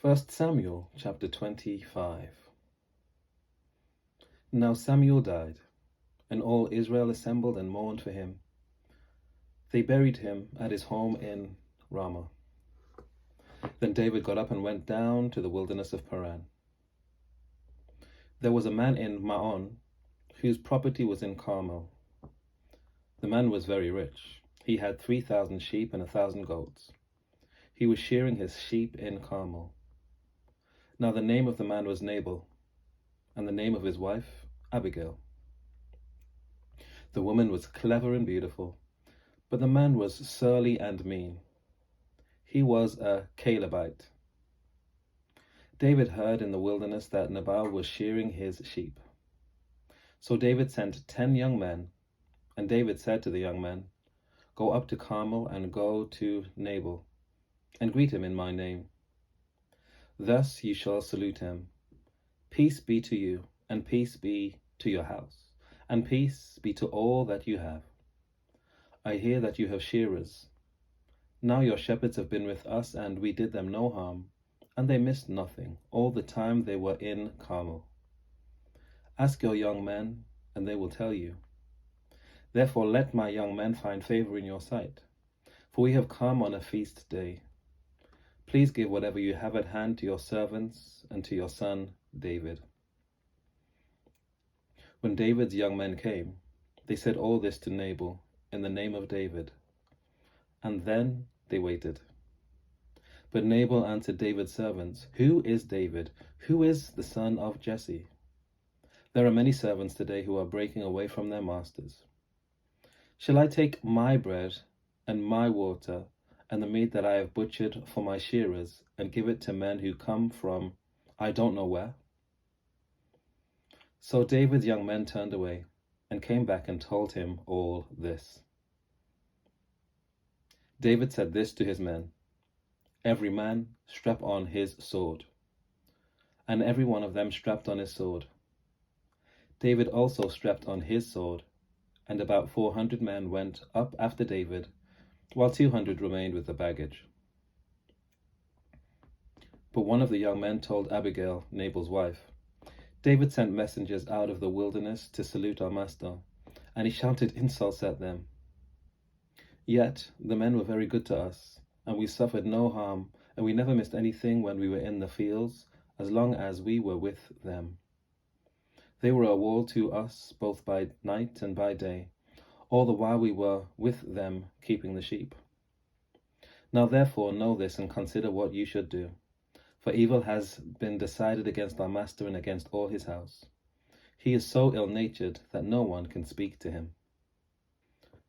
First Samuel chapter 25. Now Samuel died, and all Israel assembled and mourned for him. They buried him at his home in Ramah. Then David got up and went down to the wilderness of Paran. There was a man in Maon whose property was in Carmel. The man was very rich. He had 3,000 sheep and 1,000 goats. He was shearing his sheep in Carmel. Now the name of the man was Nabal, and the name of his wife Abigail. The woman was clever and beautiful, but the man was surly and mean. He was a Calebite. David heard in the wilderness that Nabal was shearing his sheep. So David sent 10 young men, and David said to the young men, "Go up to Carmel and go to Nabal, and greet him in my name. Thus you shall salute him. Peace be to you, and peace be to your house, and peace be to all that you have. I hear that you have shearers. Now your shepherds have been with us, and we did them no harm, and they missed nothing all the time they were in Carmel. Ask your young men, and they will tell you. Therefore let my young men find favor in your sight, for we have come on a feast day. Please give whatever you have at hand to your servants and to your son David." When David's young men came, they said all this to Nabal in the name of David, and then they waited. But Nabal answered David's servants, "Who is David? Who is the son of Jesse? There are many servants today who are breaking away from their masters. Shall I take my bread and my water and the meat that I have butchered for my shearers and give it to men who come from I don't know where?" So David's young men turned away and came back and told him all this. David said this to his men, "Every man strap on his sword." And every one of them strapped on his sword. David also strapped on his sword, and about 400 men went up after David, while 200 remained with the baggage. But one of the young men told Abigail, Nabal's wife, "David sent messengers out of the wilderness to salute our master, and he shouted insults at them. Yet the men were very good to us, and we suffered no harm, and we never missed anything when we were in the fields, as long as we were with them. They were a wall to us both by night and by day, all the while we were with them keeping the sheep. Now therefore know this and consider what you should do, for evil has been decided against our master and against all his house. He is so ill-natured that no one can speak to him."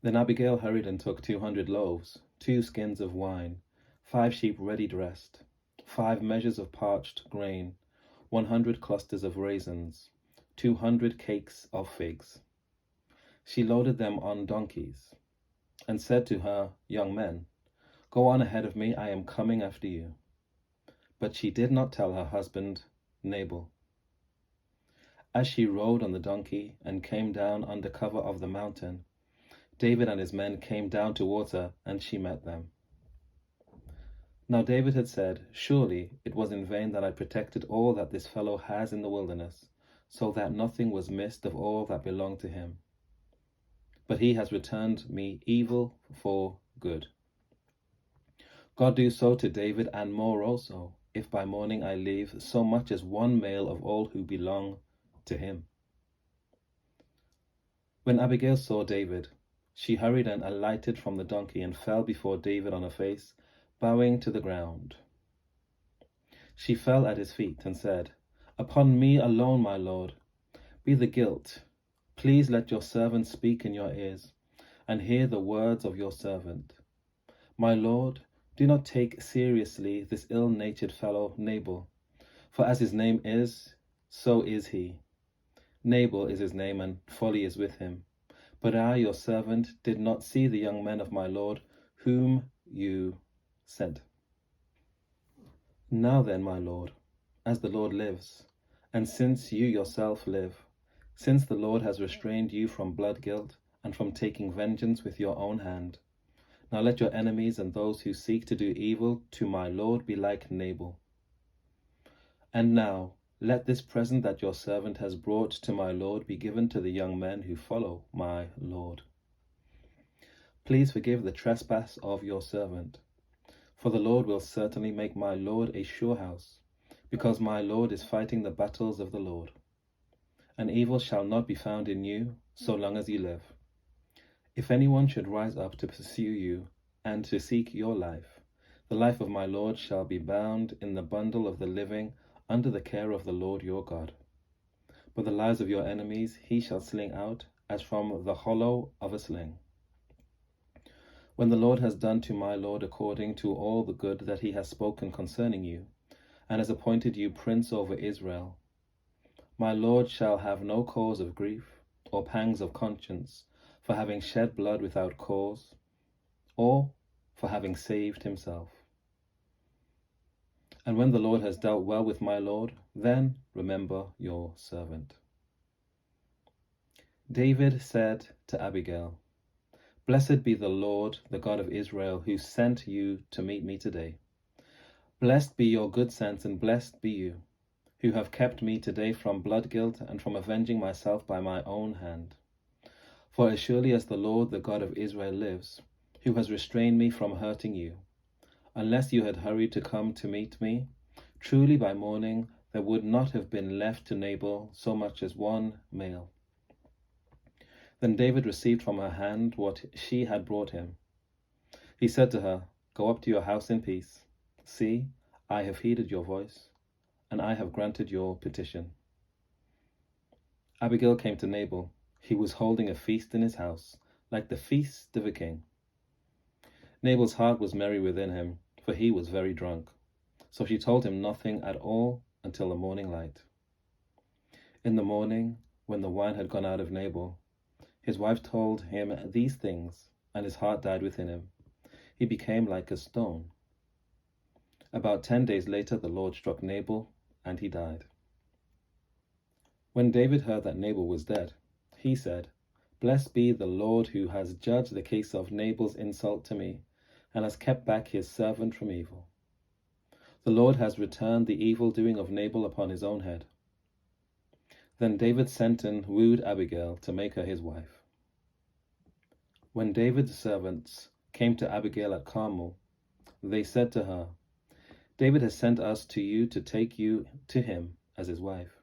Then Abigail hurried and took 200 loaves, 2 skins of wine, 5 sheep ready dressed, 5 measures of parched grain, 100 clusters of raisins, 200 cakes of figs. She loaded them on donkeys, and said to her young men, "Go on ahead of me, I am coming after you." But she did not tell her husband Nabal. As she rode on the donkey and came down under cover of the mountain, David and his men came down towards her, and she met them. Now David had said, "Surely it was in vain that I protected all that this fellow has in the wilderness, so that nothing was missed of all that belonged to him. But he has returned me evil for good. God do so to David and more also, if by morning I leave so much as one male of all who belong to him." When Abigail saw David, she hurried and alighted from the donkey and fell before David on her face, bowing to the ground. She fell at his feet and said, "Upon me alone, my lord, be the guilt. Please let your servant speak in your ears, and hear the words of your servant. My lord, do not take seriously this ill-natured fellow Nabal, for as his name is, so is he. Nabal is his name, and folly is with him. But I, your servant, did not see the young men of my lord, whom you sent. Now then, my lord, as the Lord lives, and since you yourself live, since the Lord has restrained you from blood guilt and from taking vengeance with your own hand, now let your enemies and those who seek to do evil to my lord be like Nabal. And now let this present that your servant has brought to my lord be given to the young men who follow my lord. Please forgive the trespass of your servant, for the Lord will certainly make my lord a sure house, because my lord is fighting the battles of the Lord. And evil shall not be found in you so long as you live. If anyone should rise up to pursue you and to seek your life, the life of my lord shall be bound in the bundle of the living under the care of the Lord your God. But the lives of your enemies he shall sling out as from the hollow of a sling. When the Lord has done to my lord according to all the good that he has spoken concerning you, and has appointed you prince over Israel, my lord shall have no cause of grief or pangs of conscience for having shed blood without cause, or for having saved himself. And when the Lord has dealt well with my lord, then remember your servant. David said to Abigail, Blessed be the Lord, the God of Israel, who sent you to meet me today. Blessed be your good sense, and blessed be you, who have kept me today from blood guilt and from avenging myself by my own hand. For as surely as the Lord, the God of Israel, lives, who has restrained me from hurting you, unless you had hurried to come to meet me, truly by morning there would not have been left to Nabal so much as one male. Then David received from her hand what she had brought him. He said to her, Go up to your house in peace. See, I have heeded your voice, and I have granted your petition. Abigail came to Nabal. He was holding a feast in his house, like the feast of a king. Nabal's heart was merry within him, for he was very drunk. So she told him nothing at all until the morning light. In the morning, when the wine had gone out of Nabal, his wife told him these things, and his heart died within him. He became like a stone. About 10 days later, the Lord struck Nabal, and he died. When David heard that Nabal was dead, he said, Blessed be the Lord who has judged the case of Nabal's insult to me, and has kept back his servant from evil. The Lord has returned the evil doing of Nabal upon his own head. Then David sent and wooed Abigail to make her his wife. When David's servants came to Abigail at Carmel, they said to her, David has sent us to you to take you to him as his wife.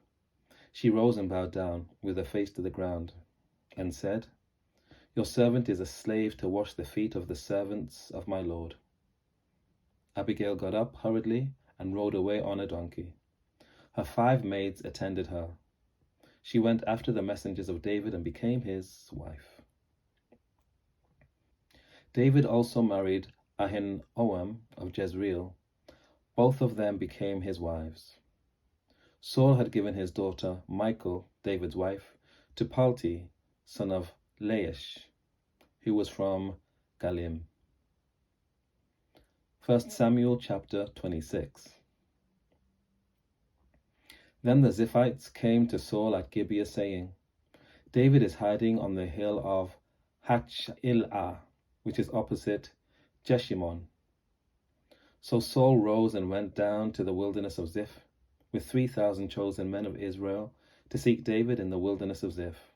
She rose and bowed down with her face to the ground and said, Your servant is a slave to wash the feet of the servants of my lord. Abigail got up hurriedly and rode away on a donkey. Her 5 maids attended her. She went after the messengers of David and became his wife. David also married Ahinoam of Jezreel. Both of them became his wives. Saul had given his daughter Michal, David's wife, to Palti, son of Laish, who was from Galim. 1 Samuel chapter 26. Then the Ziphites came to Saul at Gibeah, saying, David is hiding on the hill of Hachilah, which is opposite Jeshimon. So Saul rose and went down to the wilderness of Ziph, with 3,000 chosen men of Israel, to seek David in the wilderness of Ziph.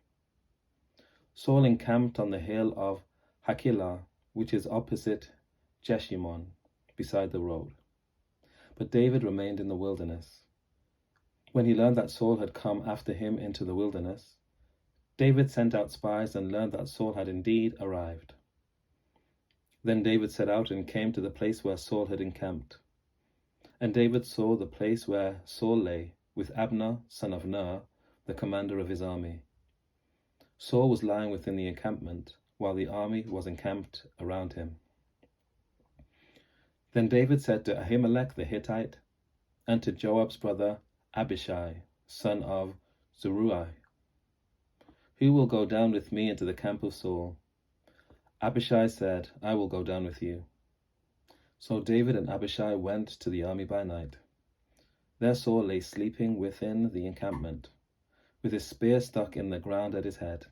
Saul encamped on the hill of Hachilah, which is opposite Jeshimon, beside the road. But David remained in the wilderness. When he learned that Saul had come after him into the wilderness, David sent out spies and learned that Saul had indeed arrived. Then David set out and came to the place where Saul had encamped. And David saw the place where Saul lay, with Abner, son of Ner, the commander of his army. Saul was lying within the encampment, while the army was encamped around him. Then David said to Ahimelech the Hittite, and to Joab's brother Abishai, son of Zeruiah, Who will go down with me into the camp of Saul? Abishai said, I will go down with you. So David and Abishai went to the army by night. There Saul lay sleeping within the encampment, with his spear stuck in the ground at his head,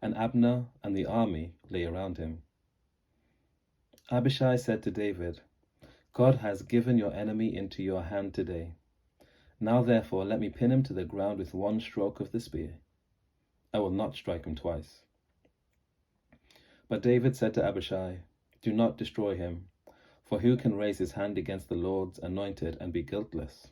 and Abner and the army lay around him. Abishai said to David, God has given your enemy into your hand today. Now therefore let me pin him to the ground with one stroke of the spear. I will not strike him twice. But David said to Abishai, Do not destroy him, for who can raise his hand against the Lord's anointed and be guiltless?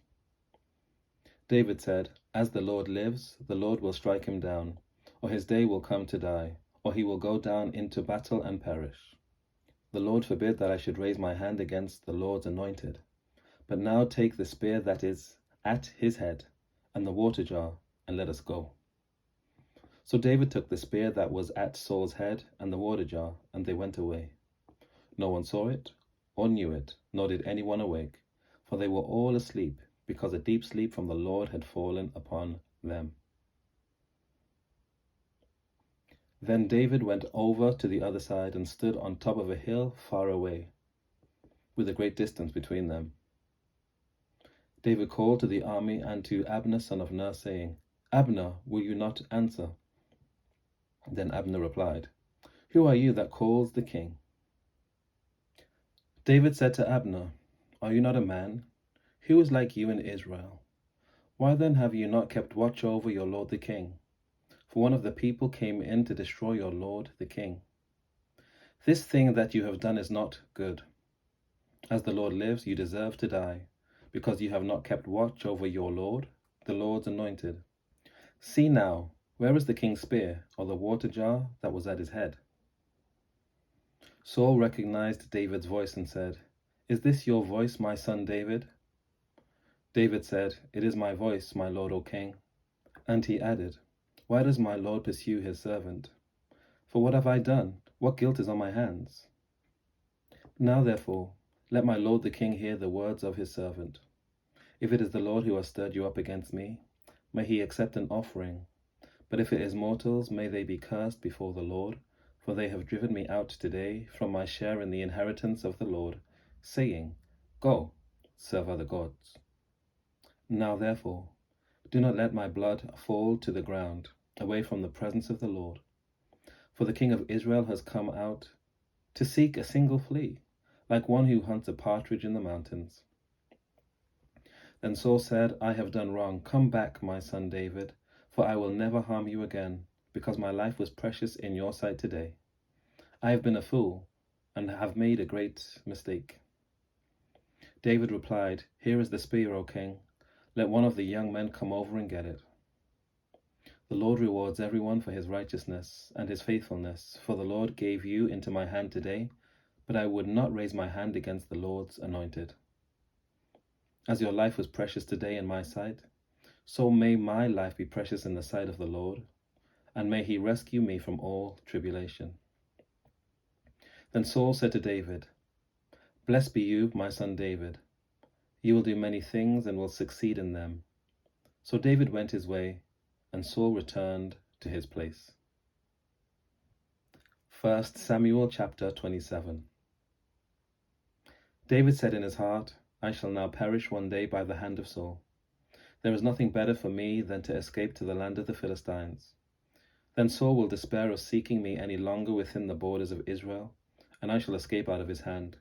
David said, As the Lord lives, the Lord will strike him down, or his day will come to die, or he will go down into battle and perish. The Lord forbid that I should raise my hand against the Lord's anointed. But now take the spear that is at his head, and the water jar, and let us go. So David took the spear that was at Saul's head and the water jar, and they went away. No one saw it, or knew it, nor did anyone awake, for they were all asleep, because a deep sleep from the Lord had fallen upon them. Then David went over to the other side and stood on top of a hill far away, with a great distance between them. David called to the army and to Abner son of Ner, saying, Abner, will you not answer? Then Abner replied, Who are you that calls the king? David said to Abner, Are you not a man? Who is like you in Israel? Why then have you not kept watch over your lord the king? For one of the people came in to destroy your lord the king. This thing that you have done is not good. As the Lord lives, you deserve to die, because you have not kept watch over your lord, the Lord's anointed. See now, where is the king's spear, or the water jar that was at his head? Saul recognized David's voice and said, Is this your voice, my son David? David said, It is my voice, my lord, O king. And he added, Why does my lord pursue his servant? For what have I done? What guilt is on my hands? Now therefore, let my lord the king hear the words of his servant. If it is the Lord who has stirred you up against me, may he accept an offering. But if it is mortals, may they be cursed before the Lord, for they have driven me out today from my share in the inheritance of the Lord, saying, Go, serve other gods. Now therefore, do not let my blood fall to the ground, away from the presence of the Lord. For the king of Israel has come out to seek a single flea, like one who hunts a partridge in the mountains. Then Saul said, I have done wrong. Come back, my son David, for I will never harm you again, because my life was precious in your sight today. I have been a fool, and have made a great mistake. David replied, Here is the spear, O king. Let one of the young men come over and get it. The Lord rewards everyone for his righteousness and his faithfulness, for the Lord gave you into my hand today, but I would not raise my hand against the Lord's anointed. As your life was precious today in my sight, so may my life be precious in the sight of the Lord, and may he rescue me from all tribulation. Then Saul said to David, Blessed be you, my son David. You will do many things and will succeed in them. So David went his way, and Saul returned to his place. 1 Samuel chapter 27. David said in his heart, I shall now perish one day by the hand of Saul. There is nothing better for me than to escape to the land of the Philistines. Then Saul will despair of seeking me any longer within the borders of Israel, and I shall escape out of his hand.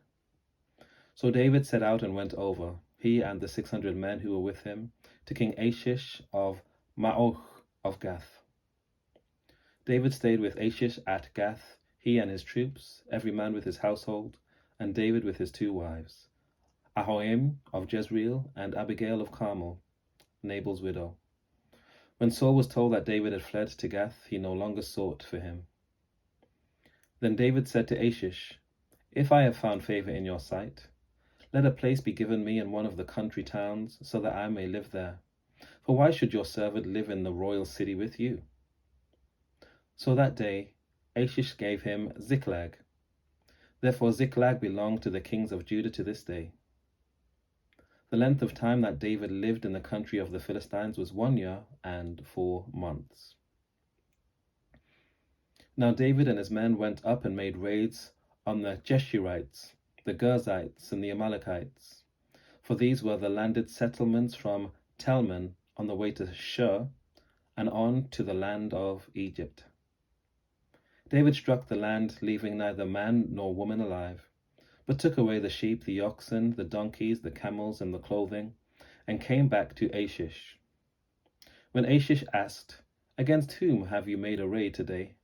So David set out and went over, he and the 600 men who were with him, to King Achish of Maoch of Gath. David stayed with Achish at Gath, he and his troops, every man with his household, and David with his 2 wives, Ahoim of Jezreel and Abigail of Carmel, Nabal's widow. When Saul was told that David had fled to Gath, he no longer sought for him. Then David said to Achish, If I have found favor in your sight, let a place be given me in one of the country towns, so that I may live there. For why should your servant live in the royal city with you? So that day Achish gave him Ziklag. Therefore Ziklag belonged to the kings of Judah to this day. The length of time that David lived in the country of the Philistines was 1 year and 4 months. Now David and his men went up and made raids on the Jeshurites, the Girzites, and the Amalekites, for these were the landed settlements from Telman on the way to Shur and on to the land of Egypt. David struck the land, leaving neither man nor woman alive, but took away the sheep, the oxen, the donkeys, the camels, and the clothing, and came back to Achish. When Achish asked, "Against whom have you made a raid today?"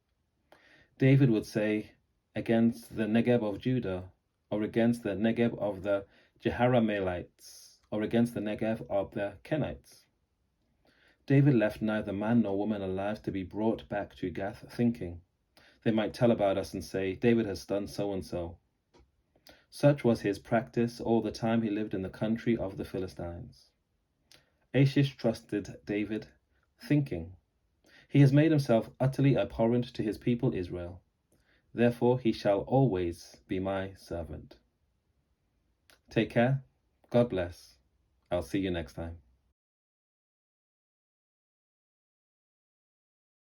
David would say, "Against the Negeb of Judah, or against the Negeb of the Jeharameelites, or against the Negev of the Kenites." David left neither man nor woman alive to be brought back to Gath, thinking, "They might tell about us and say, 'David has done so and so.'" Such was his practice all the time he lived in the country of the Philistines. Achish trusted David, thinking, "He has made himself utterly abhorrent to his people Israel. Therefore he shall always be my servant." Take care. God bless. I'll see you next time.